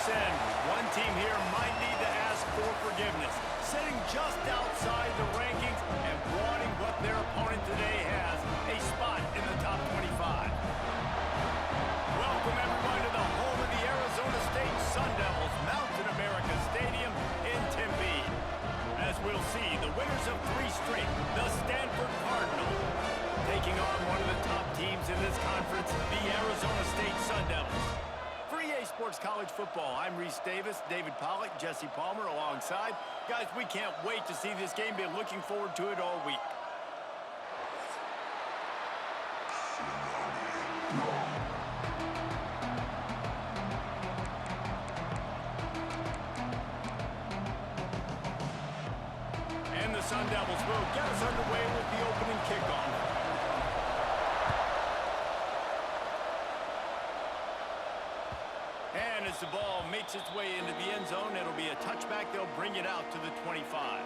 send. One team here might need to ask for forgiveness. Sitting just outside the rankings and wanting what their opponent today has, a spot in the top 25. Welcome everyone to the home of the Arizona State Sun Devils, Mountain America Stadium in Tempe. As we'll see, the winners of 3 straight, the Stanford Cardinals, taking on one of the top teams in this conference, the Arizona State Sun Devils. For EA Sports College Football, I'm Reese Davis, David Pollack, Jesse Palmer alongside. Guys, we can't wait to see this game. Been looking forward to it all week. And the Sun Devils will get us underway with the opening kickoff. And as the ball makes its way into the end zone, it'll be a touchback. They'll bring it out to the 25.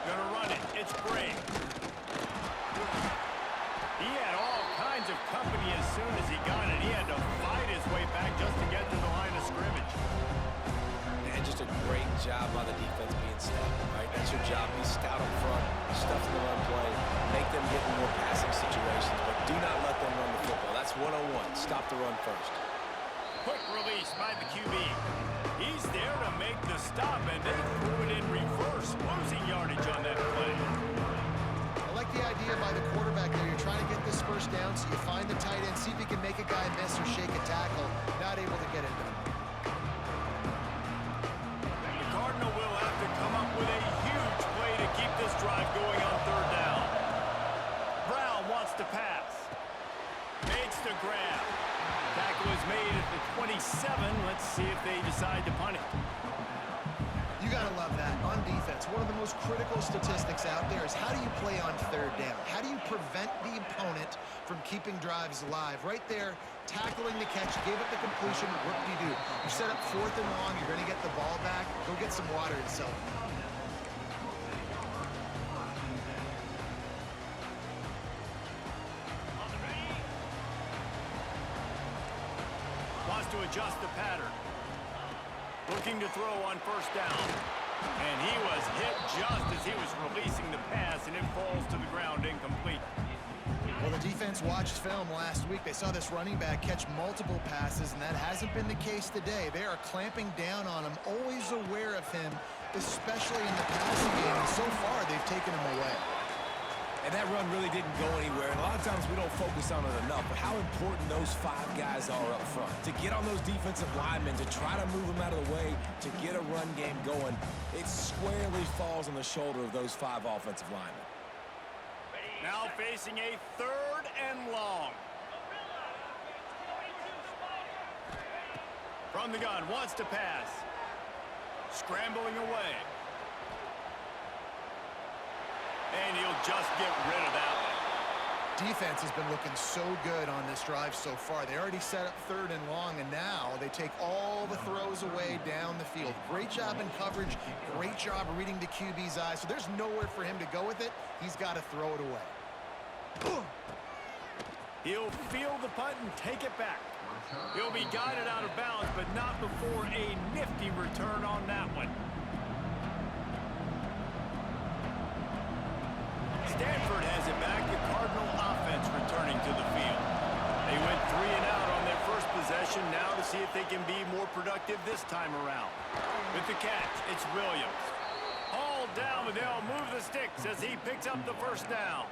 Gonna run it. It's Bray. He had all kinds of company as soon as he got it. He had to fight his way back just to get to the line of scrimmage. And just a great job by the defense being stout, right? That's your job. Be stout up front, stuff in the run play, make them get in more passing situations, but do not let them run the football. That's 101. Stop the run first. Quick release by the QB. He's there to make the stop, and they threw it in reverse, losing yardage on that play. I like the idea by the quarterback there. You're trying to get this first down, so you find the tight end, see if you can make a guy miss or shake a tackle. Not able to get it done. The Cardinal will have to come up with a huge play to keep this drive going on 3rd down. Brown wants to pass. Makes the grab. Tackle is made at the 27. Let's see if they decide to punt it. You got to love that on defense. One of the most critical statistics out there is how do you play on 3rd down? How do you prevent the opponent from keeping drives alive? Right there, tackling the catch, gave up the completion. What do? You set up 4th and long. You're going to get the ball back. Go get some water and sell it. Wants to adjust the pattern. Looking to throw on 1st down. And he was hit just as he was releasing the pass, and it falls to the ground incomplete. Well, the defense watched film last week. They saw this running back catch multiple passes, and that hasn't been the case today. They are clamping down on him, always aware of him, especially in the passing game. And so far, they've taken him away. And that run really didn't go anywhere. And a lot of times we don't focus on it enough, but how important those 5 guys are up front. To get on those defensive linemen, to try to move them out of the way, to get a run game going, it squarely falls on the shoulder of those 5 offensive linemen. Now facing a 3rd and long. From the gun, wants to pass. Scrambling away. And he'll just get rid of that one. Defense has been looking so good on this drive so far. They already set up 3rd and long, and now they take all the throws away down the field. Great job in coverage. Great job reading the QB's eyes. So there's nowhere for him to go with it. He's got to throw it away. He'll feel the punt and take it back. He'll be guided out of bounds, but not before a nifty return on that one. Stanford has it back. The Cardinal offense returning to the field. They went 3 and out on their first possession. Now to see if they can be more productive this time around. With the catch, it's Williams. Hauled down, but they'll move the sticks as he picks up the 1st down.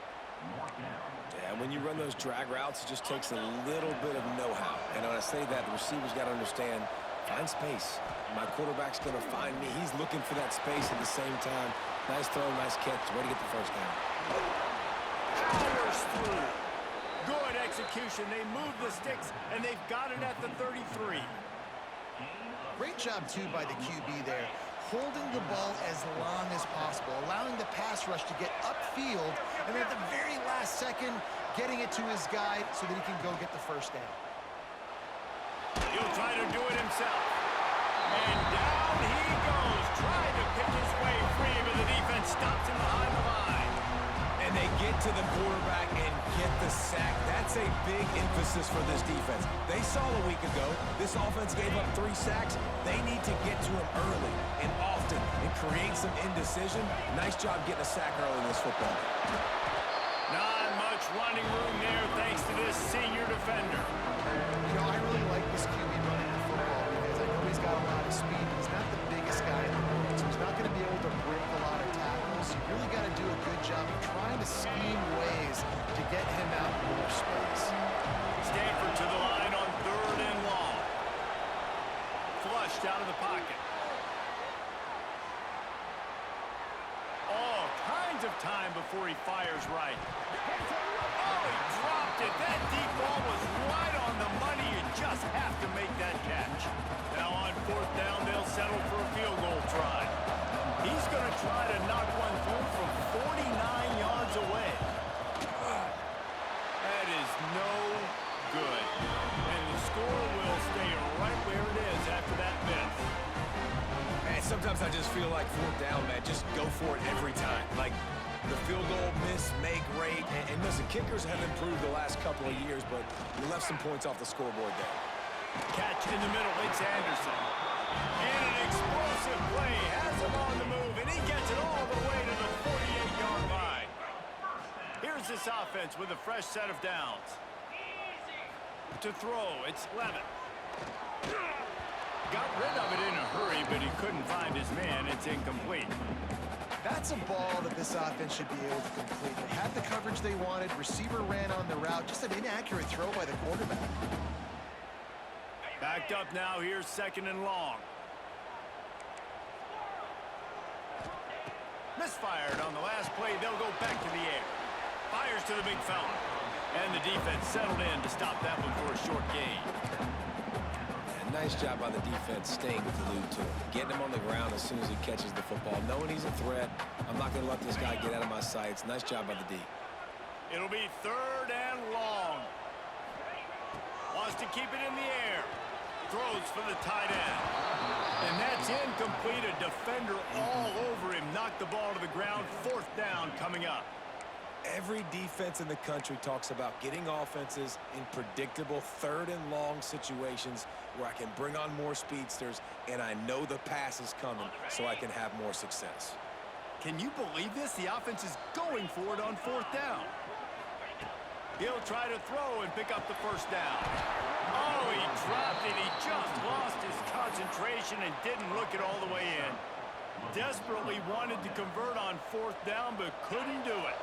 Yeah, when you run those drag routes, it just takes a little bit of know-how. And when I say that, the receivers got to understand, find space. My quarterback's going to find me. He's looking for that space at the same time. Nice throw, nice catch. Way to get the 1st down. Powers through. Good execution. execution. They move the sticks, and they've got it at the 33. Great job, too, by the QB there, holding the ball as long as possible, allowing the pass rush to get upfield, and then at the very last second, getting it to his guy so that he can go get the first down. He'll try to do it himself. And down he goes, trying to pick his way free, but the defense stops him behind the line. And they get to the quarterback and get the sack. That's a big emphasis for this defense. They saw a week ago, this offense gave up 3 sacks. They need to get to him early and often and create some indecision. Nice job getting a sack early in this football game. Not much running room there thanks to this senior defender. You know, I really like this QB running the football because I know he's got a lot of speed. He's not the biggest guy in the world, so he's not going to be able to break a lot of tackles. You really got to do a good job of trying to scheme ways to get him out more space. Stanford to the line on 3rd and long. Flushed out of the pocket. All kinds of time before he fires right. Oh, he dropped it. That deep ball was right on the money. You just have to make that catch. Now on 4th down, they'll settle for a field goal try. He's going to try to knock one through from 49 yards away. That is no good. And the score will stay right where it is after that miss. Man, sometimes I just feel like 4th down, man. Just go for it every time. Like, the field goal miss, make rate. And listen, kickers have improved the last couple of years, but we left some points off the scoreboard there. Catch in the middle. It's Anderson. And an explosive play. Has him on the move, and he gets it all the way to the 48-yard line. Here's this offense with a fresh set of downs. To throw, it's Levitt. Got rid of it in a hurry, but he couldn't find his man. It's incomplete. That's a ball that this offense should be able to complete. They had the coverage they wanted. Receiver ran on the route. Just an inaccurate throw by the quarterback. Backed up now. Here's 2nd and long. Misfired on the last play. They'll go back to the air. Fires to the big fella. And the defense settled in to stop that one for a short gain. And nice job by the defense staying glued to him. Getting him on the ground as soon as he catches the football. Knowing he's a threat. I'm not going to let this guy get out of my sights. Nice job by the D. It'll be 3rd and long. Wants to keep it in the air. Throws for the tight end. And that's incomplete. A defender all over him. Knocked the ball to the ground. 4th down coming up. Every defense in the country talks about getting offenses in predictable 3rd and long situations where I can bring on more speedsters and I know the pass is coming so I can have more success. Can you believe this? The offense is going for it on 4th down. He'll try to throw and pick up the first down. Oh, he dropped it. He just lost his concentration and didn't look it all the way in. Desperately wanted to convert on 4th down, but couldn't do it.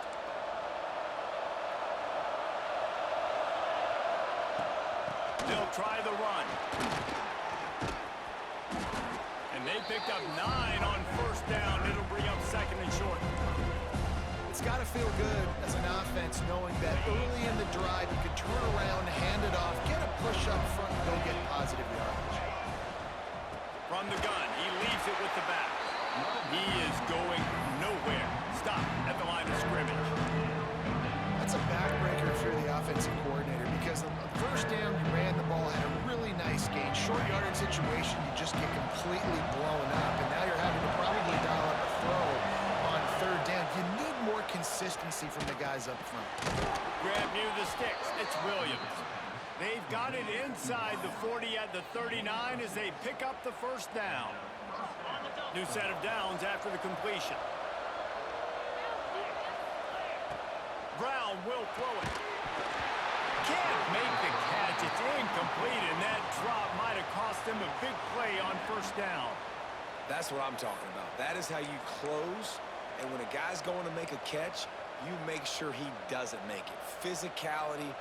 They'll try the run. And they picked up 9 on 1st down. It'll bring up 2nd and short. It's got to feel good as an offense knowing that early in the drive you could turn around, hand it off, get a push up front, and go get positive yardage. From the gun, he leaves it with the back. He is going nowhere. Stop at the line of scrimmage. That's a backbreaker if you're the offensive coordinator because on 1st down you ran the ball, had a really nice gain. Short yardage situation, you just get completely blown up, and now you're having to probably dial up a throw on 3rd down. You need more consistency from the guys up front. Grab near the sticks. It's Williams. They've got it inside the 40 at the 39 as they pick up the 1st down. New set of downs after the completion. Brown will throw it. Can't make the catch. It's incomplete, and that drop might have cost them a big play on 1st down. That's what I'm talking about. That is how you close. And when a guy's going to make a catch, you make sure he doesn't make it. Physicality,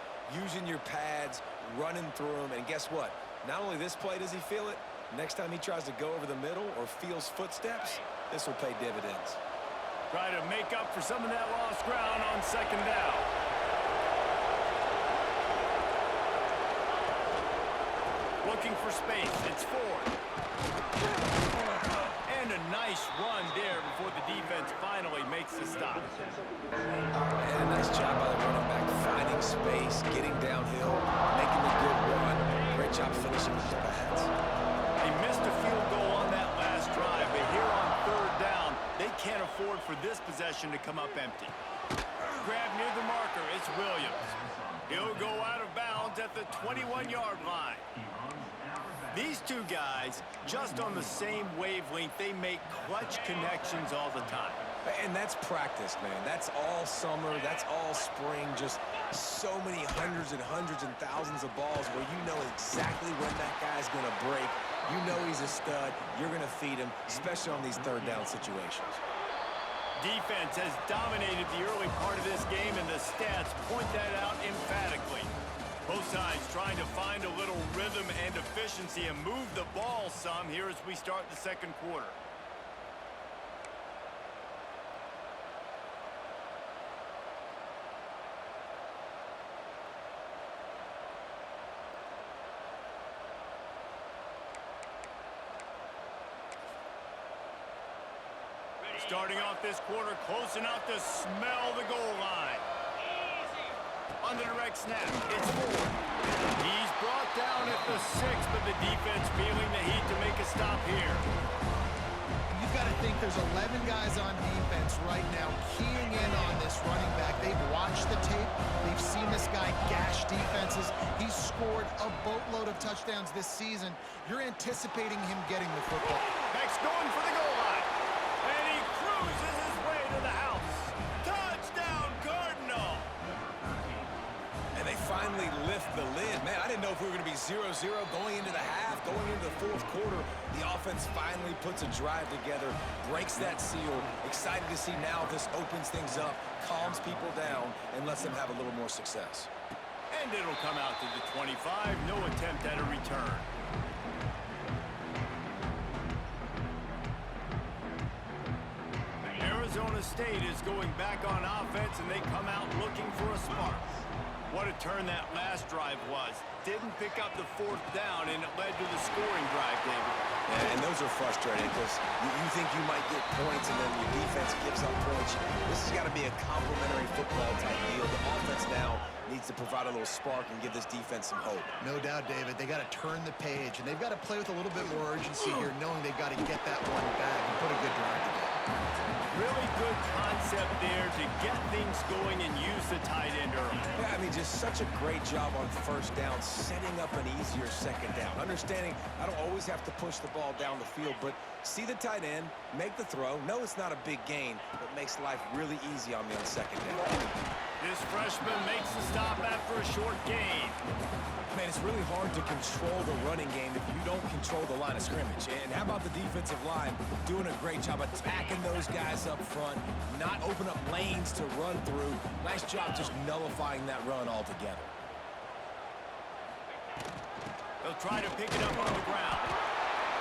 using your pads, running through them. And guess what? Not only this play does he feel it, next time he tries to go over the middle or feels footsteps, this will pay dividends. Try to make up for some of that lost ground on 2nd down. Looking for space. It's Ford. And a nice run there before the defense finally makes the stop. And a nice job by the running back, finding space, getting downhill, making a good run. Great job finishing with his pads. They missed a field goal on that last drive, but here on third down, they can't afford for this possession to come up empty. Grab near the marker, it's Williams. He'll go out of bounds at the 21-yard line. These two guys, just on the same wavelength, they make clutch connections all the time. And that's practice, man. That's all summer. That's all spring. Just so many hundreds and thousands of balls where you know exactly when that guy's going to break. You know he's a stud. You're going to feed him, especially on these third down situations. Defense has dominated the early part of this game, and the stats point that out emphatically. Both sides trying to find a little rhythm and efficiency and move the ball some here as we start the second quarter. Starting off this quarter close enough to smell the goal line. On the direct snap, it's Ford. He's brought down at the 6, but the defense feeling the heat to make a stop here. You've got to think there's 11 guys on defense right now keying in on this running back. They've watched the tape. They've seen this guy gash defenses. He's scored a boatload of touchdowns this season. You're anticipating him getting the football. Back's going for the goal line. And he cruises his way to the house. Touchdown, Cardinal. And they finally lift the lid. Man, I didn't know if we were going to be 0-0 going into the half, going into the fourth quarter. The offense finally puts a drive together, breaks that seal. Excited to see now this opens things up, calms people down, and lets them have a little more success. And it'll come out to the 25. No attempt at a return. Arizona State is going back on offense, and they come out looking for a spark. What a turn that last drive was. Didn't pick up the fourth down, and it led to the scoring drive, David. And those are frustrating because you think you might get points, and then your defense gives up points. This has got to be a complementary football type deal. The offense now needs to provide a little spark and give this defense some hope. No doubt, David. They got to turn the page, and they've got to play with a little bit more urgency here, knowing they've got to get that one back and put a good drive together. Really good concept there to get things going and use the tight end early. Yeah, I mean, just such a great job on first down, setting up an easier second down. Understanding I don't always have to push the ball down the field, but see the tight end, make the throw. No, it's not a big gain, but makes life really easy on me on second down. This freshman makes the stop after a short gain. Man, it's really hard to control the running game if you don't control the line of scrimmage. And how about the defensive line doing a great job attacking those guys up front, not open up lanes to run through. Nice job just nullifying that run altogether. They'll try to pick it up on the ground.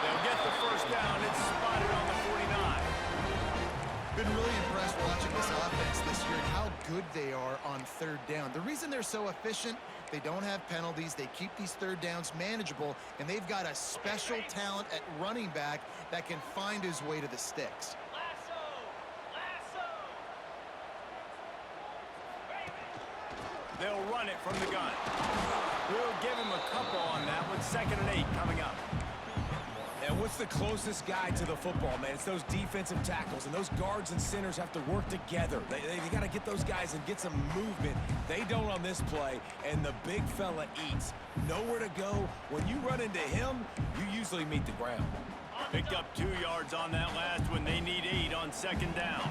They'll get the first down. It's spotted on the 49. Been really impressed watching this offense this year and how good they are on third down. The reason they're so efficient, they don't have penalties. They keep these third downs manageable, and they've got a special talent at running back that can find his way to the sticks. They'll run it from the gun. We'll give him a couple on that with 2nd and 8 coming up. And what's the closest guy to the football, man? It's those defensive tackles, and those guards and centers have to work together. They got to get those guys and get some movement. They don't on this play, and the big fella eats. Nowhere to go. When you run into him, you usually meet the ground. Picked up 2 yards on that last one. They need 8 on 2nd down.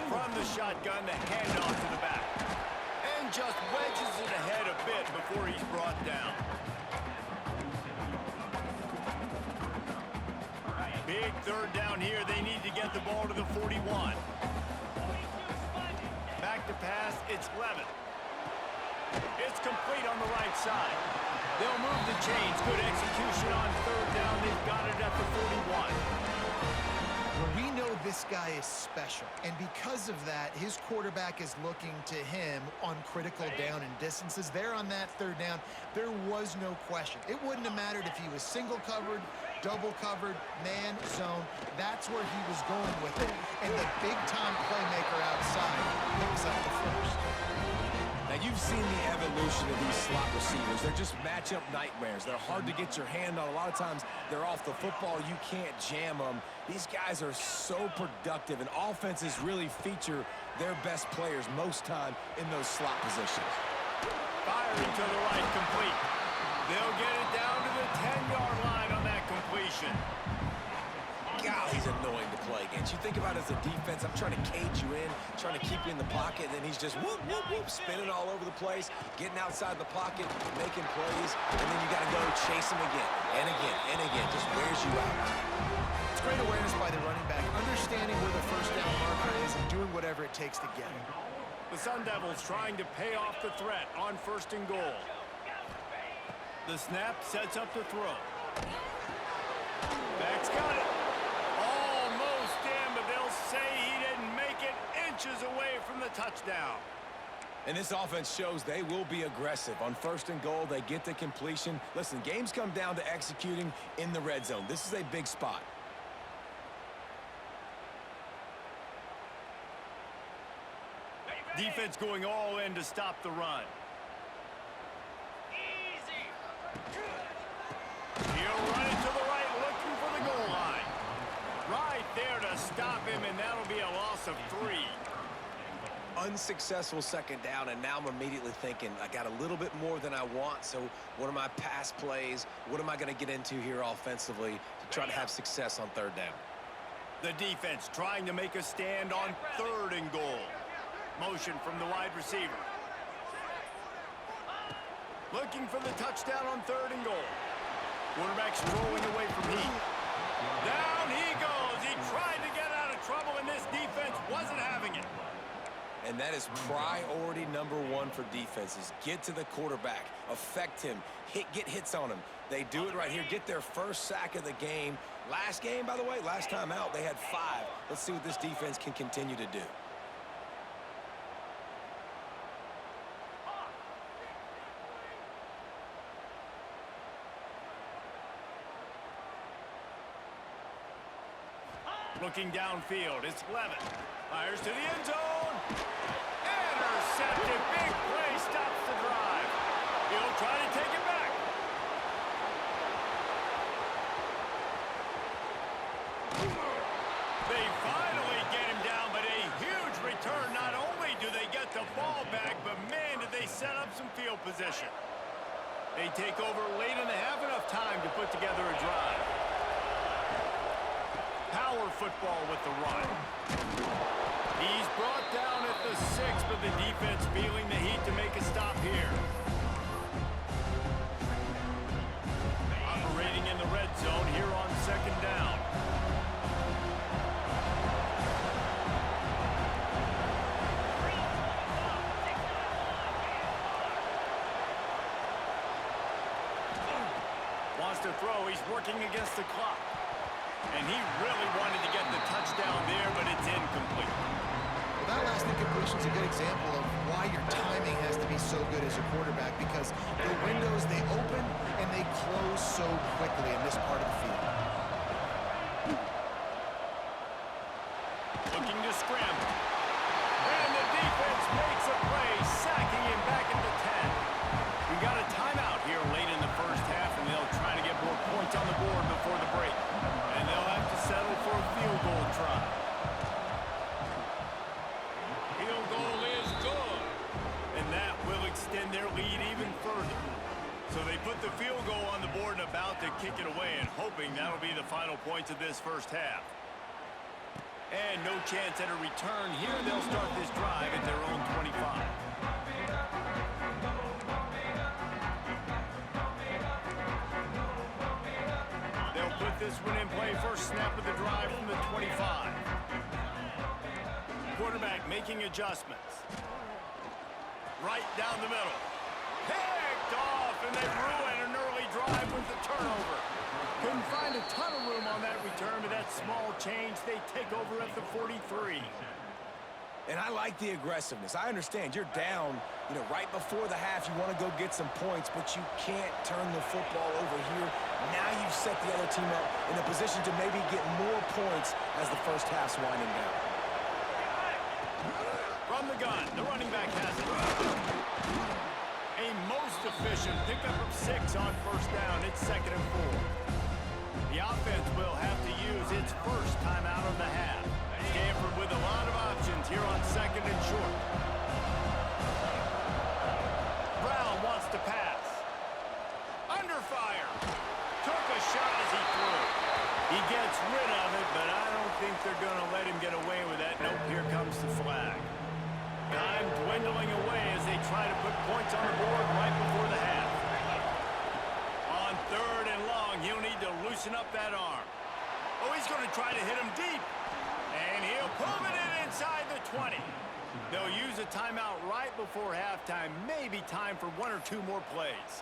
From the shotgun, the handoff to the back. And just wedges it ahead a bit before he's brought down. Big third down here. They need to get the ball to the 41. Back to pass. It's Levin. It's complete on the right side. They'll move the chains. Good execution on third down. They've got it at the 41. Well, we know this guy guy is special. And because of that, his quarterback is looking to him on critical down and distances. There on that third down, there was no question. It wouldn't have mattered if he was single covered, double covered, man, zone. That's where he was going with it. And the big-time playmaker outside picks up the first. Now, you've seen the evolution of these slot receivers. They're just matchup nightmares. They're hard to get your hand on. A lot of times, they're off the football. You can't jam them. These guys are so productive, and offenses really feature their best players most time in those slot positions. Firing to the right, complete. They'll get it down to the 10-yard line on that completion. God, he's annoying to play against. You think about it as a defense, I'm trying to cage you in, trying to keep you in the pocket, and then he's just whoop, whoop, whoop, spinning all over the place, getting outside the pocket, making plays, and then you got to go chase him again, and again, and again. Just wears you out. It's great awareness by the running back, understanding where the first down marker is and doing whatever it takes to get it. The Sun Devils trying to pay off the threat on 1st and goal. The snap sets up the throw. Back's got it. Almost in, but they'll say he didn't make it, inches away from the touchdown. And this offense shows they will be aggressive. On 1st and goal, they get the completion. Listen, games come down to executing in the red zone. This is a big spot. Defense going all in to stop the run. He'll run it to the right, looking for the goal line. Right there to stop him, and that'll be a loss of 3. Unsuccessful 2nd down, and now I'm immediately thinking, I got a little bit more than I want, so what are my pass plays? What am I going to get into here offensively to try to have success on 3rd down? The defense trying to make a stand on 3rd and goal. Motion from the wide receiver. Looking for the touchdown on 3rd and goal. Quarterback strolling away from heat. Down he goes. He tried to get out of trouble, and this defense wasn't having it. And that is priority number 1 for defenses. Get to the quarterback, affect him, get hits on him. They do it right here. Get their first sack of the game. Last game, by the way, last time out, they had 5. Let's see what this defense can continue to do. Looking downfield, it's Levin. Fires to the end zone. Intercepted. Big play stops the drive. He'll try to take it back. They finally get him down, but a huge return. Not only do they get the ball back, but man, did they set up some field position. They take over late and they have enough time to put together a drive. Power football with the run. He's brought down at the 6, but the defense feeling the heat to make a stop here. Operating in the red zone here on 2nd down. Wants to throw. He's working against the clock. And he really wanted to get the touchdown there, but it's incomplete. Well, that last incompletion is a good example of why your timing has to be so good as a quarterback, because the windows, they open and they close so quickly in this part of the field. Looking to scramble. And the defense makes a play, sacking him back at the 10. We got a timeout here late in the first half, and they'll try to get more points on the board before the break. And they'll have to settle for a field goal try. Field goal is good. And that will extend their lead even further. So they put the field goal on the board and about to kick it away, and hoping that'll be the final points of this first half. And no chance at a return here. They'll start this drive at their own 25. Put this one in play. First snap of the drive from the 25. Quarterback making adjustments. Right down the middle. Picked off, and they ruin an early drive with the turnover. Couldn't find a ton of room on that return, but that small change, they take over at the 43. And I like the aggressiveness. I understand you're down, right before the half. You want to go get some points, but you can't turn the football over here. Now you've set the other team up in a position to maybe get more points as the first half's winding down. From the gun, the running back has it. A most efficient pickup of 6 on first down. It's 2nd and 4. The offense will have to use its first timeout of the half. Stanford with a lot of options here on 2nd and short. Brown wants to pass. Under fire. Took a shot as he threw. He gets rid of it, but I don't think they're going to let him get away with that. Nope, here comes the flag. Time dwindling away as they try to put points on the board right before the half. On 3rd and long, he'll need to loosen up that arm. Oh, he's going to try to hit him deep. And he'll pull it in inside the 20. They'll use a timeout right before halftime. Maybe time for 1 or 2 more plays.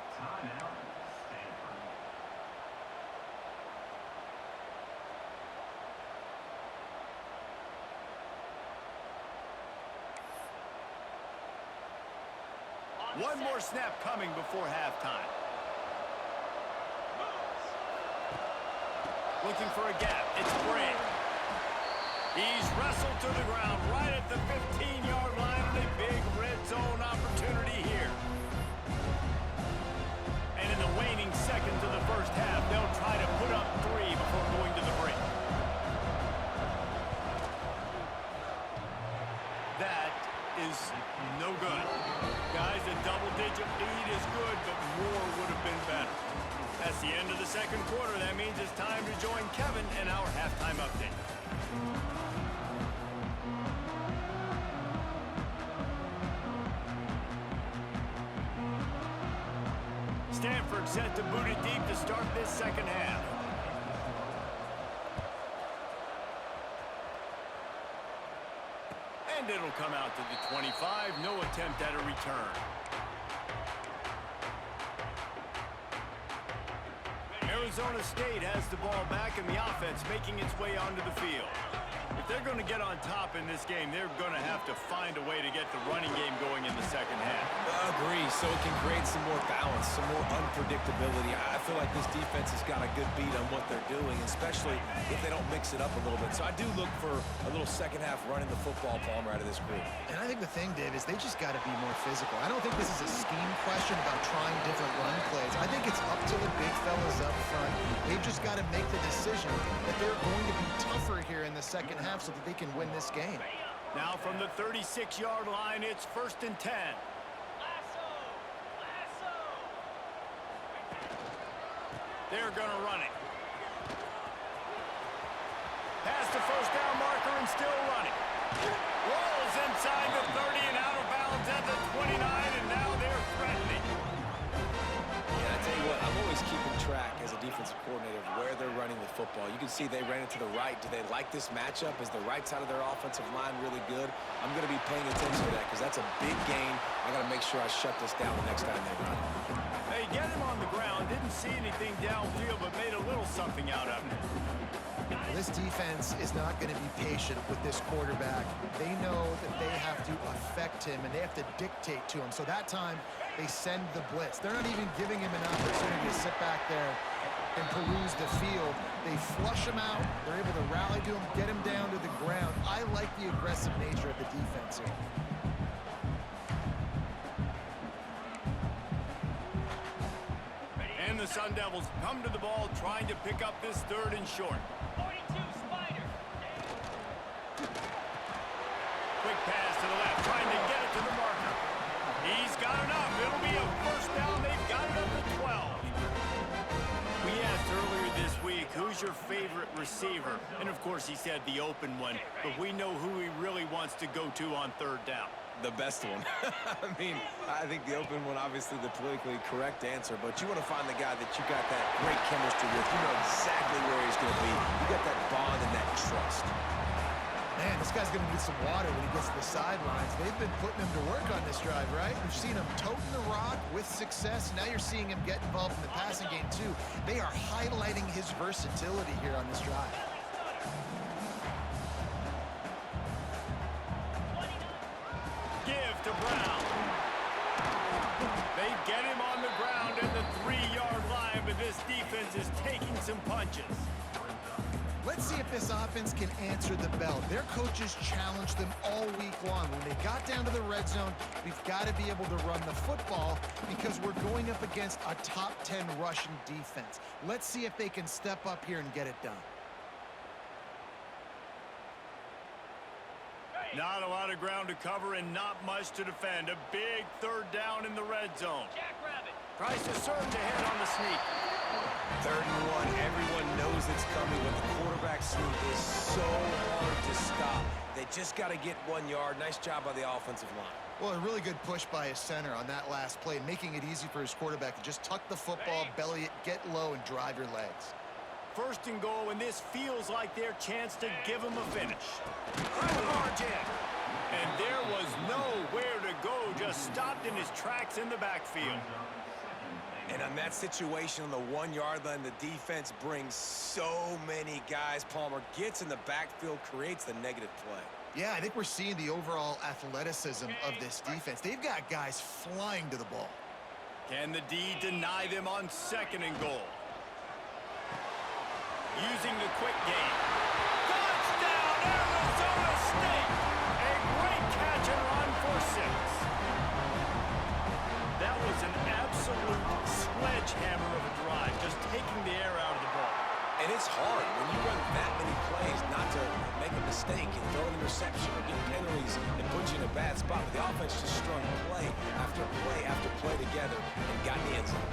One more snap coming before halftime. Looking for a gap. It's Bray. He's wrestled to the ground right at the 15-yard line and a big red zone opportunity here. And in the waning seconds of the first half, they'll try to put up 3 before going to the break. That is no good. Guys, a double-digit lead is good, but more would have been better. That's the end of the second quarter. That means it's time to join Kevin in our halftime update. Stanford set to boot it deep to start this second half. And it'll come out to the 25. No attempt at a return. Arizona State has the ball back and the offense making its way onto the field. If they're going to get on top in this game, they're going to have to find a way to get the running game going in the second half. I agree, so it can create some more balance, some more unpredictability. I feel like this defense has got a good beat on what they're doing, especially if they don't mix it up a little bit. So I do look for a little second half running the football, Palmer, out of this group. And I think the thing, Dave, is they just got to be more physical. I don't think this is a scheme question about trying different run plays. I think it's up to the big fellas up front. They've just got to make the decision that they're going to be tougher here in the second half so that they can win this game. Now from the 36-yard line, it's 1st and 10. They're going to run it. Past the first down marker and still running. Rolls inside the 30 and out of bounds at the 29, and now they're threatening. Yeah, I tell you what, I'm always keeping track as a defensive coordinator of where they're running the football. You can see they ran it to the right. Do they like this matchup? Is the right side of their offensive line really good? I'm going to be paying attention to that because that's a big gain. I got to make sure I shut this down the next time they run it. They get him on the ground, didn't see anything downfield, but made a little something out of it. Well, this defense is not going to be patient with this quarterback. They know that they have to affect him, and they have to dictate to him. So that time, they send the blitz. They're not even giving him an opportunity to sit back there and peruse the field. They flush him out. They're able to rally to him, get him down to the ground. I like the aggressive nature of the defense here. And the Sun Devils come to the ball trying to pick up this 3rd and short. 42 Spider. Quick pass to the left, trying to get it to the marker. He's got enough. It'll be a first down. They've got it up to 12. We asked earlier this week, who's your favorite receiver? And, of course, he said the open one. But we know who he really wants to go to on 3rd down. The best one. I mean, I think the open one, obviously the politically correct answer, but you want to find the guy that you got that great chemistry with. You know exactly where he's going to be. You got that bond and that trust. Man, this guy's going to need some water when he gets to the sidelines. They've been putting him to work on this drive, right? We've seen him toting the rock with success. Now you're seeing him get involved in the passing game, too. They are highlighting his versatility here on this drive. Give to Brown. They get him on the ground at the 3-yard line, but this defense is taking some punches. Let's see if this offense can answer the bell. Their coaches challenged them all week long. When they got down to the red zone, we've got to be able to run the football because we're going up against a top 10 rushing defense. Let's see if they can step up here and get it done. Not a lot of ground to cover and not much to defend. A big 3rd down in the red zone. Jackrabbit. Tries to surge ahead on the sneak. 3rd and 1. Everyone knows it's coming, but the quarterback sneak is so hard to stop. They just got to get 1 yard. Nice job by the offensive line. Well, a really good push by his center on that last play, making it easy for his quarterback to just tuck the football, belly it, get low, and drive your legs. 1st and goal, and this feels like their chance to give them a finish. Through the margin. And there was nowhere to go, just stopped in his tracks in the backfield. And on that situation on the 1-yard line, the defense brings so many guys. Palmer gets in the backfield, creates the negative play. Yeah, I think we're seeing the overall athleticism of this defense. They've got guys flying to the ball. Can the D deny them on 2nd and goal? Using the quick game. Touchdown, Arizona State! A great catch and run for 6. That was an absolute sledgehammer of a drive, just taking the air out of the ball. And it's hard when you run that many plays not to make a mistake and throw an interception or get penalties and put you in a bad spot. But the offense just strung play after play after play together and got in the end zone.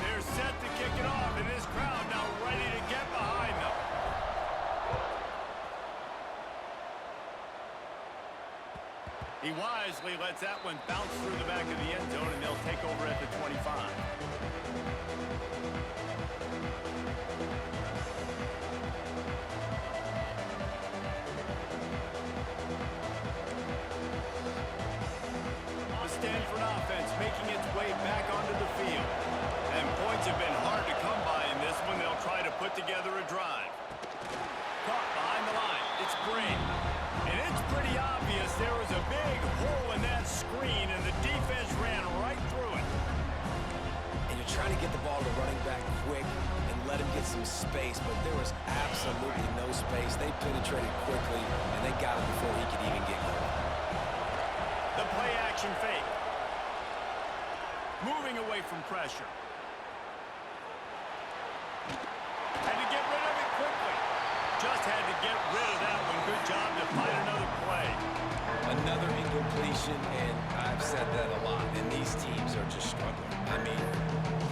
They're set to kick it off, and this crowd now ready to get behind them. He wisely lets that one bounce through the back of the end zone, and they'll take over at the 25. The Stanford offense making its way back onto the field. And points have been hard to come by in this one. They'll try to put together a drive. Caught behind the line. It's Breen. And it's pretty obvious there was a big hole in that screen, and the defense ran right through it. And you're trying to get the ball to the running back quick and let him get some space, but there was absolutely no space. They penetrated quickly, and they got him before he could even get going. The play action fake. Moving away from pressure. Had to get rid of it quickly. Just had to get rid of that one. Good job to find another play. Another incompletion, and I've said that a lot, and these teams are just struggling. I mean,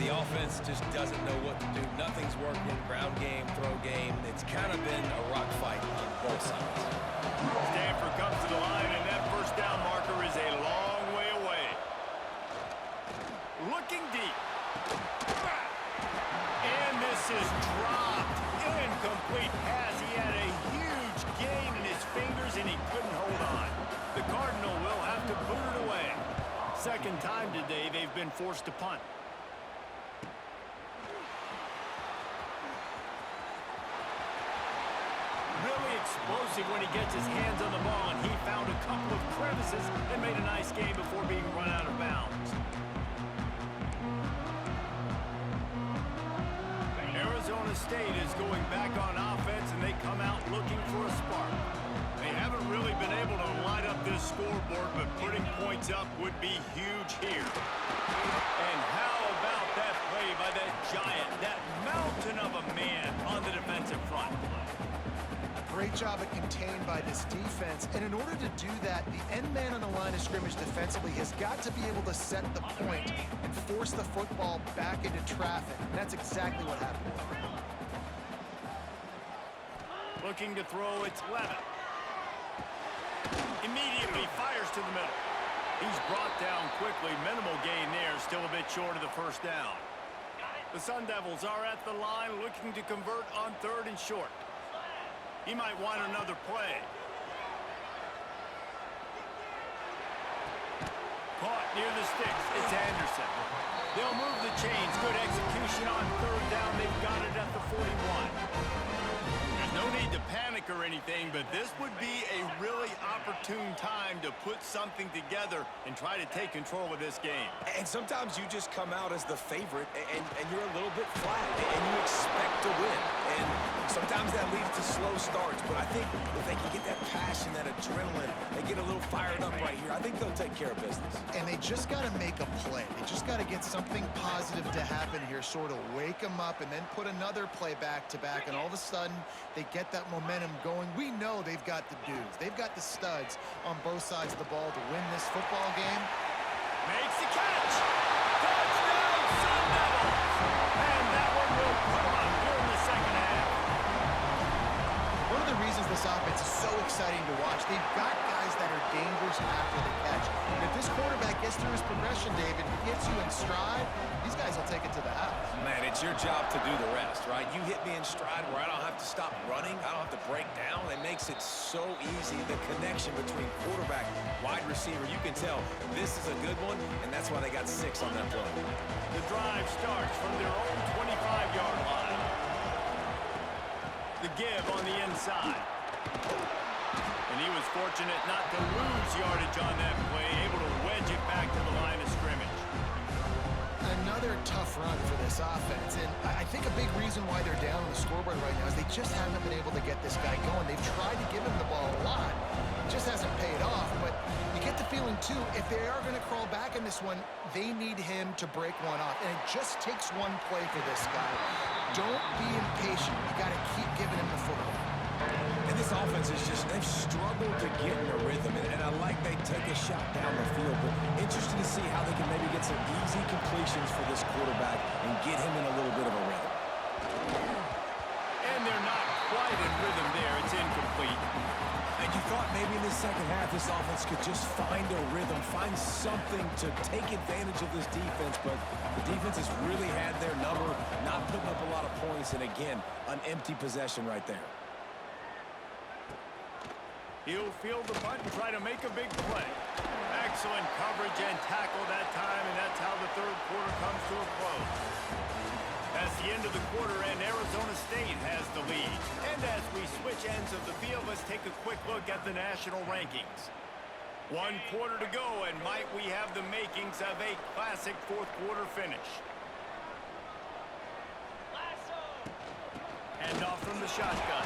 the offense just doesn't know what to do. Nothing's working. Ground game, throw game. It's kind of been a rock fight on both sides. Stanford comes to the line, and that 1st down marker is a long way away. Looking deep. And this is dropped. Incomplete pass. He had a huge gain in his fingers, and he couldn't hold on. The Cardinal will have to boot it away. 2nd time today they've been forced to punt. Really explosive when he gets his hands on the ball, and he found a couple of crevices and made a nice game before being run out of bounds. Arizona State is going back on offense, and they come out looking for a spark. They haven't really been able to light up this scoreboard, but putting points up would be huge here. And how about that play by that giant, that mountain of a man on the defensive front? Great job at contained by this defense. And in order to do that, the end man on the line of scrimmage defensively has got to be able to set the point and force the football back into traffic. And that's exactly what happened. Looking to throw, it's Levin. Immediately fires to the middle. He's brought down quickly. Minimal gain there, still a bit short of the 1st down. The Sun Devils are at the line looking to convert on 3rd and short. He might want another play. Caught near the sticks. It's Anderson. They'll move the chains. Good execution on 3rd down. They've got it at the 41. There's no need to panic or anything, but this would be a really opportune time to put something together and try to take control of this game. And sometimes you just come out as the favorite, and you're a little bit flat, and you expect to win. And sometimes that leads to slow starts, but I think if they can get that passion, that adrenaline, they get a little fired up right here, I think they'll take care of business. And they just got to make a play. They just got to get something positive to happen here, sort of wake them up and then put another play back-to-back, and all of a sudden they get that momentum going. We know they've got the dudes. They've got the studs on both sides of the ball to win this football game. Makes the catch. Touchdown, Sun Devils. And that one will come up here in the second half. One of the reasons this offense is so exciting to watch, they've got guys that are dangerous after the catch. And if this quarterback gets through his progression, David, he gets you in stride, these guys will take it to the house. Man, it's your job to do the rest, right? You hit me in stride where I don't have to stop running. I don't have to break down. It makes it so easy. The connection between quarterback, wide receiver, you can tell this is a good one, and that's why they got 6 on that play. The drive starts from their own 25-yard line. The give on the inside. And he was fortunate not to lose yardage on that play, able to wedge it back to the line of scrimmage. Another tough run for this offense, and I think a big reason why they're down on the scoreboard right now is they just haven't been able to get this guy going. They've tried to give him the ball a lot. It just hasn't paid off, but you get the feeling, too, if they are going to crawl back in this one, they need him to break one off, and it just takes one play for this guy. Don't be impatient. You got to keep giving him the football. And this offense is just, they've struggled to get in a rhythm, and I like they take a shot down the field, but interested to see how they can maybe get some easy completions for this quarterback and get him in a little bit of a rhythm. And they're not quite in rhythm there. It's incomplete. And you thought maybe in the second half this offense could just find a rhythm, find something to take advantage of this defense, but the defense has really had their number, not putting up a lot of points, and again, an empty possession right there. He'll field the punt and try to make a big play. Excellent coverage and tackle that time, and that's how the 3rd quarter comes to a close. That's the end of the quarter, and Arizona State has the lead. And as we switch ends of the field, let's take a quick look at the national rankings. 1 quarter to go, and might we have the makings of a classic 4th quarter finish. Hand off from the shotgun.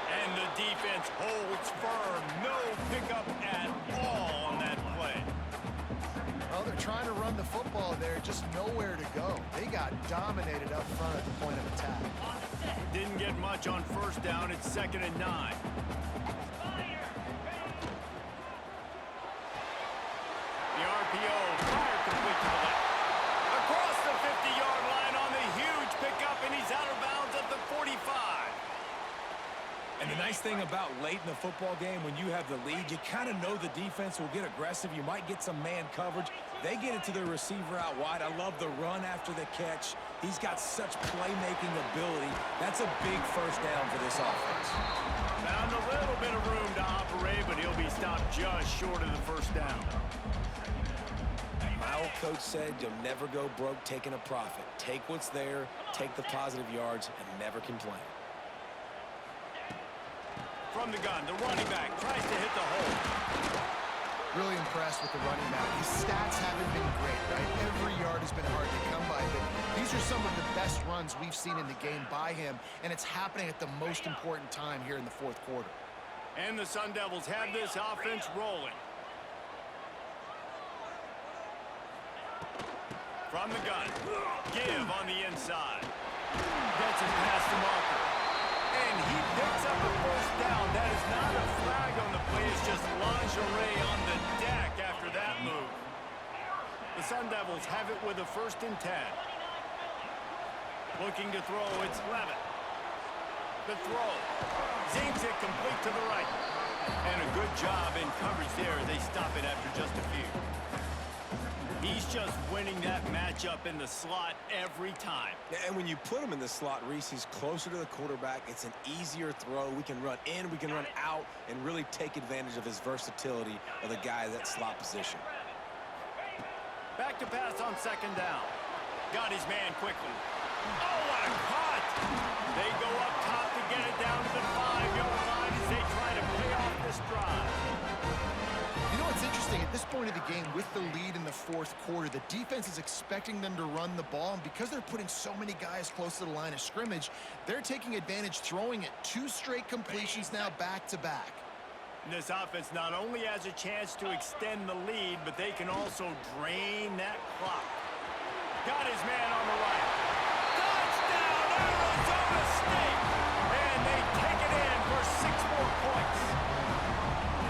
And the defense holds firm. No pickup at all on that play. Well, they're trying to run the football there, just nowhere to go. They got dominated up front at the point of attack. Didn't get much on 1st down. It's 2nd and 9. The RPO, fire complete to the left. Across the 50-yard line on the huge pickup, and he's out of bounds at the 45. And the nice thing about late in the football game, when you have the lead, you kind of know the defense will get aggressive. You might get some man coverage. They get it to their receiver out wide. I love the run after the catch. He's got such playmaking ability. That's a big 1st down for this offense. Found a little bit of room to operate, but he'll be stopped just short of the 1st down. My old coach said you'll never go broke taking a profit. Take what's there, take the positive yards, and never complain. From the gun, the running back tries to hit the hole. Really impressed with the running back. His stats haven't been great, right? Every yard has been hard to come by, but these are some of the best runs we've seen in the game by him, and it's happening at the most important time here in the 4th quarter. And the Sun Devils have this offense rolling. From the gun, give on the inside. Gets it past the marker. And he picks up a 1st down. That is not a flag on the play. It's just lingerie on the deck after that move. The Sun Devils have it with a 1st and 10. Looking to throw, it's Levitt. The throw. Zinks it complete to the right. And a good job in coverage there as they stop it after just a few. He's just winning that matchup in the slot every time. And when you put him in the slot, Reese, he's closer to the quarterback. It's an easier throw. We can run in, we can run out, and really take advantage of his versatility of the guy at that slot position. Back to pass on second down. Got his man quickly. Oh, what a cut! They go up top to get it down to the 5-yard line as they try to pay off this drive. You know what's interesting? At this point of the game, with the lead in the fourth quarter, the defense is expecting them to run the ball, and because they're putting so many guys close to the line of scrimmage, they're taking advantage, throwing it 2 straight completions now back-to-back. This offense not only has a chance to extend the lead, but they can also drain that clock. Got his man on the right. Touchdown, Arizona State! And they take it in for 6 more points.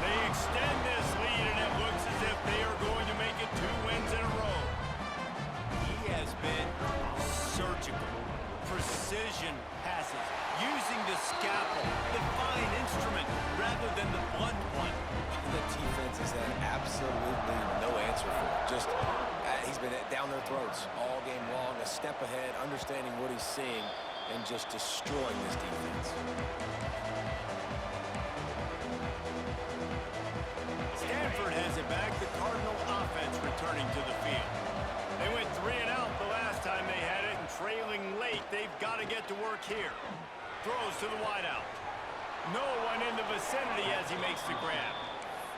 They extend this lead, and it looks as if they are going to make it 2 wins in a row. He has been surgical. Precision passes, using the scalpel, the fine instrument, rather than the blunt one. The defense has had absolutely no answer for it. Just, he's been down their throats all game long, a step ahead, understanding what he's seeing, and just destroying this defense. Stanford has it back. The Cardinal offense returning to the field. They went 3 and out the last time they had it, and trailing late, they've got to get to work here. Throws to the wideout. No one in the vicinity as he makes the grab.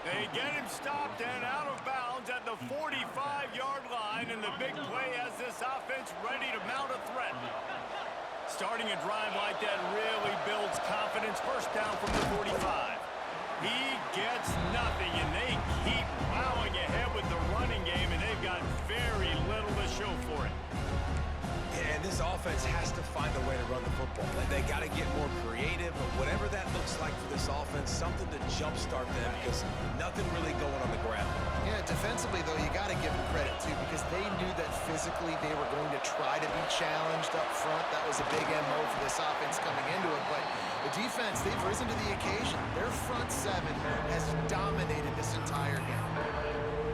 They get him stopped and out of bounds at the 45-yard line, and the big play has this offense ready to mount a threat. Starting a drive like that really builds confidence. First down from the 45. He gets nothing, and they keep plowing ahead with the running game, and they've got very little to show for it. And this offense has to find a way to run the football. They got to get more creative, but whatever that looks like for this offense, something to jumpstart them, because nothing really going on the ground. Yeah, defensively, though, you got to give them credit, too, because they knew that physically they were going to try to be challenged up front. That was a big MO for this offense coming into it, but the defense, they've risen to the occasion. Their front 7 has dominated this entire game.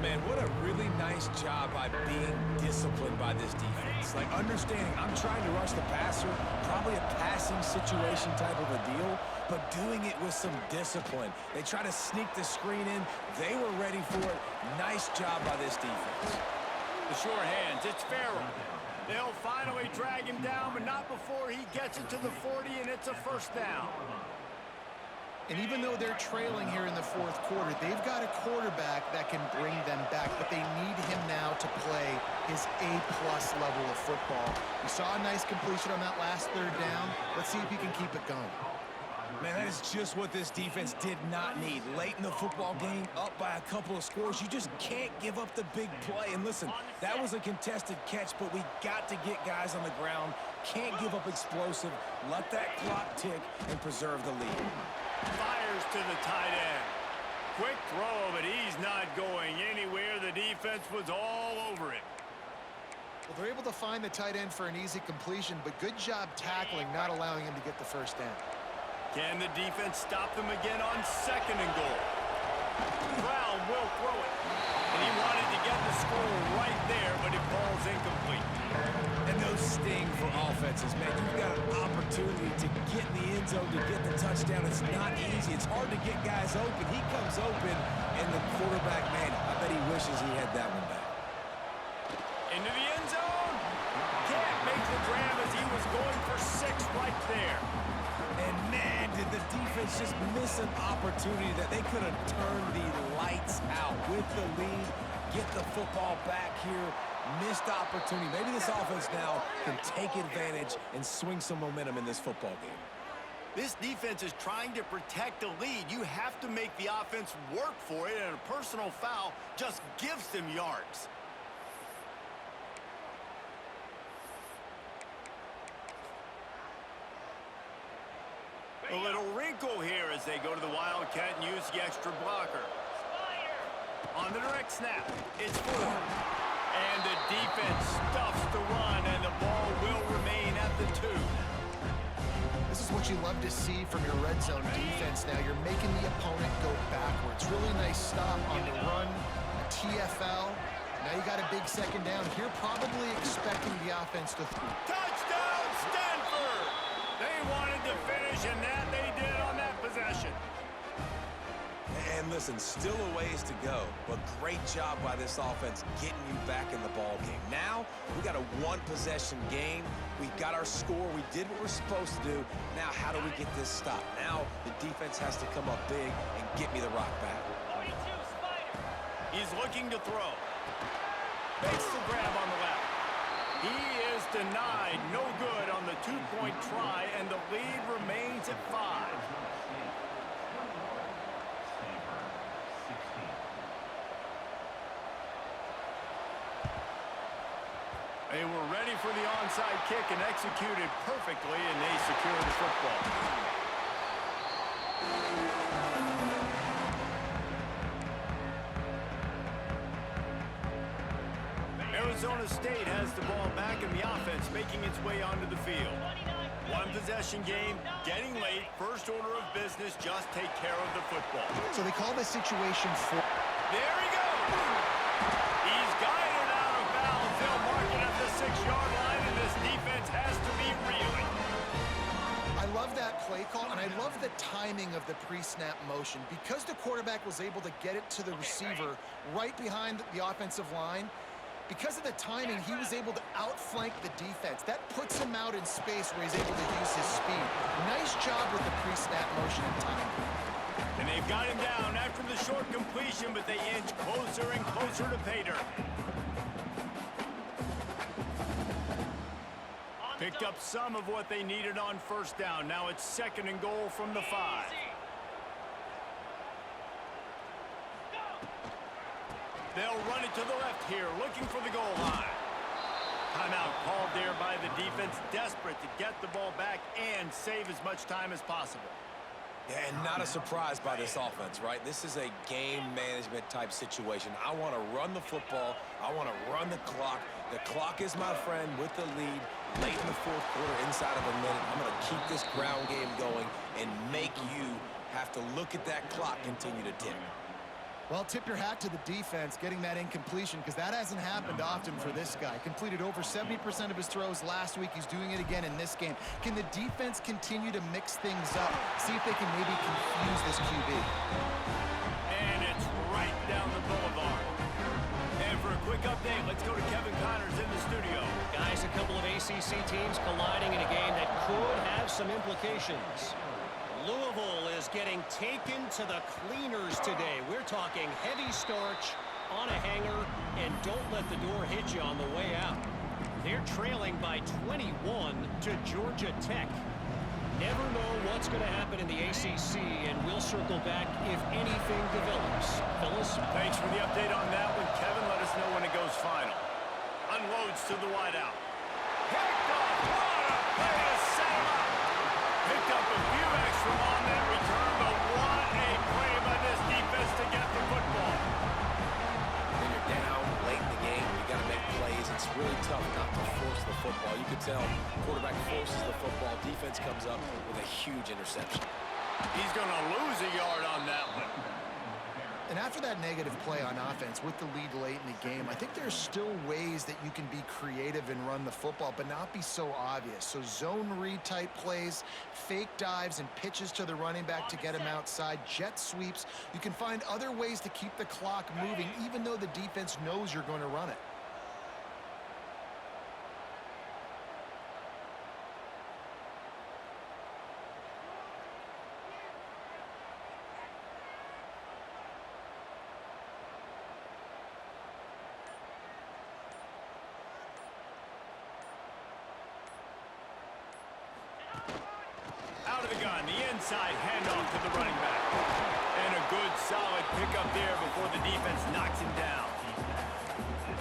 Man, what a really nice job by being disciplined by this defense. Like, understanding I'm trying to rush the passer, probably a passing situation type of a deal, but doing it with some discipline. They try to sneak the screen in. They were ready for it. Nice job by this defense. The sure hands, it's Farrell. They'll finally drag him down, but not before he gets it to the 40, and it's a first down. And even though they're trailing here in the fourth quarter, they've got a quarterback that can bring them back, but they need him now to play his A-plus level of football. We saw a nice completion on that last third down. Let's see if he can keep it going. Man, that is just what this defense did not need. Late in the football game, up by a couple of scores, you just can't give up the big play. And listen, that was a contested catch, but we got to get guys on the ground. Can't give up explosive. Let that clock tick and preserve the lead. Fires to the tight end. Quick throw, but he's not going anywhere. The defense was all over it. Well, they're able to find the tight end for an easy completion, but good job tackling, not allowing him to get the first down. Can the defense stop them again on second and goal? Brown will throw it. And he wanted to get the score right there, but it falls incomplete. And those sting for offenses, man. You've got an opportunity to get in the end zone, to get the touchdown. It's not easy. It's hard to get guys open. He comes open, and the quarterback, man, I bet he wishes he had that one back. Into the end zone. Can't make the grab as he was going for 6 right there. And man, did the defense just miss an opportunity that they could have turned the lights out with the lead, get the football back here. Missed opportunity. Maybe this offense now can take advantage and swing some momentum in this football game. This defense is trying to protect the lead. You have to make the offense work for it, and a personal foul just gives them yards. A little wrinkle here as they go to the Wildcat and use the extra blocker. On the direct snap, it's Ford. And the defense stuffs the run, and the ball will remain at the 2. This is what you love to see from your red zone defense now. You're making the opponent go backwards. Really nice stop on the run, a TFL. Now you got a big second down here, probably expecting the offense to throw. Touchdown, Stanford! They wanted to finish, and that they did on that possession. And listen, still a ways to go, but great job by this offense getting you back in the ball game. Now, we got a one-possession game. We got our score. We did what we're supposed to do. Now, how do we get this stopped? Now, the defense has to come up big and get me the rock back. 42, Spider. He's looking to throw. Makes the grab on the left. He is denied. No good on the two-point try, and the lead remains at 5. They were ready for the onside kick and executed perfectly, and they secure the football. Arizona State has the ball back in the offense, making its way onto the field. One possession game, getting late, first order of business, just take care of the football. So they call this situation for... There he goes! He's guided out of bounds. They'll mark it at the 6-yard line, and this defense has to be reeling. I love that play call, and I love the timing of the pre-snap motion. Because the quarterback was able to get it to the receiver right behind the offensive line, because of the timing, he was able to outflank the defense. That puts him out in space where he's able to use his speed. Nice job with the pre-snap motion and timing. And they've got him down after the short completion, but they inch closer and closer to pay dirt. Picked up some of what they needed on first down. Now it's 2nd and goal from the 5. They'll run it to the left here, looking for the goal line. Timeout called there by the defense, desperate to get the ball back and save as much time as possible. Yeah, and not a surprise by this offense, right? This is a game management type situation. I want to run the football. I want to run the clock. The clock is my friend with the lead late in the 4th quarter, inside of a minute. I'm going to keep this ground game going and make you have to look at that clock continue to tick. Well, tip your hat to the defense getting that incompletion, because that hasn't happened often for this guy. Completed over 70% of his throws last week. He's doing it again in this game. Can the defense continue to mix things up? See if they can maybe confuse this QB. And it's right down the boulevard. And for a quick update, let's go to Kevin Connors in the studio. Guys, a couple of ACC teams colliding in a game that could have some implications. Louisville is getting taken to the cleaners today. We're talking heavy starch on a hanger, and don't let the door hit you on the way out. They're trailing by 21 to Georgia Tech. Never know what's going to happen in the ACC, and we'll circle back if anything develops. Phyllis? Thanks for the update on that one. Kevin, let us know when it goes final. Unloads to the wideout. Picked off. What a play to set him up. Picked up a few extra on that return, but what a play by this defense to get the football. When you're down late in the game, you got to make plays. It's really tough not to force the football. You can tell quarterback forces the football. Defense comes up with a huge interception. He's going to lose a yard on that one. And after that negative play on offense with the lead late in the game, I think there's still ways that you can be creative and run the football, but not be so obvious. So zone read type plays, fake dives and pitches to the running back to get him outside, jet sweeps. You can find other ways to keep the clock moving, even though the defense knows you're going to run it. Out of the gun, the inside handoff to the running back. And a good, solid pickup there before the defense knocks him down.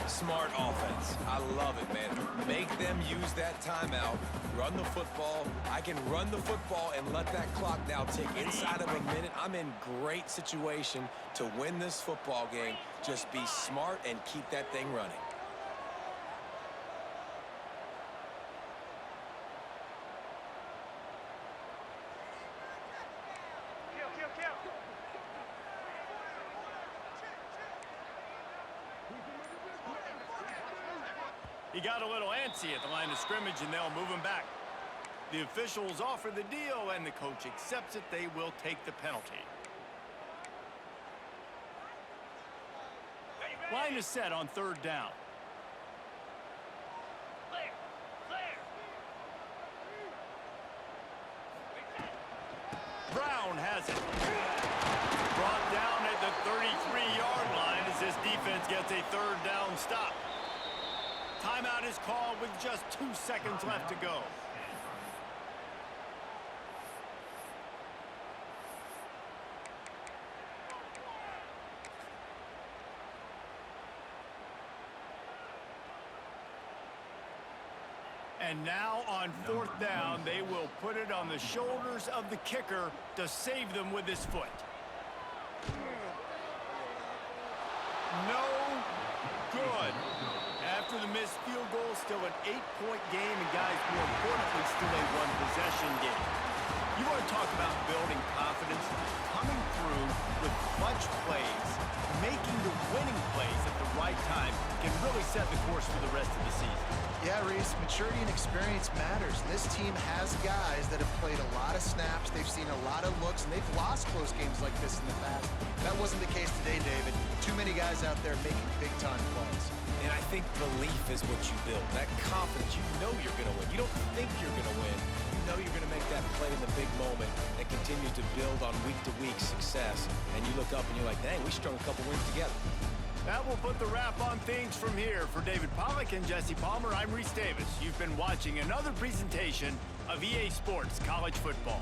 Smart offense. I love it, man. Make them use that timeout. Run the football. I can run the football and let that clock now tick inside of a minute. I'm in great situation to win this football game. Just be smart and keep that thing running. He got a little antsy at the line of scrimmage, and they'll move him back. The officials offer the deal, and the coach accepts it. They will take the penalty. Line is set on 3rd down. Clear. Clear. Brown has it. Brought down at the 33-yard line as this defense gets a 3rd down stop. Timeout is called with just 2 seconds left to go. And now on 4th down, they will put it on the shoulders of the kicker to save them with his foot. No good. After the missed field goal, still an 8-point game, and guys, more importantly, still a 1-possession game. You want to talk about building confidence, coming through with clutch plays, making the winning plays at the right time can really set the course for the rest of the season. Yeah, Reese, maturity and experience matters. This team has guys that have played a lot of snaps. They've seen a lot of looks, and they've lost close games like this in the past. That wasn't the case today, David. Too many guys out there making big-time plays. And I think belief is what you build. That confidence, you know you're going to win. You don't think you're going to win. You know you're going to make that play in the big moment that continues to build on week-to-week success. And you look up and you're like, dang, we strung a couple wins together. That will put the wrap on things from here. For David Pollack and Jesse Palmer, I'm Reese Davis. You've been watching another presentation of EA Sports College Football.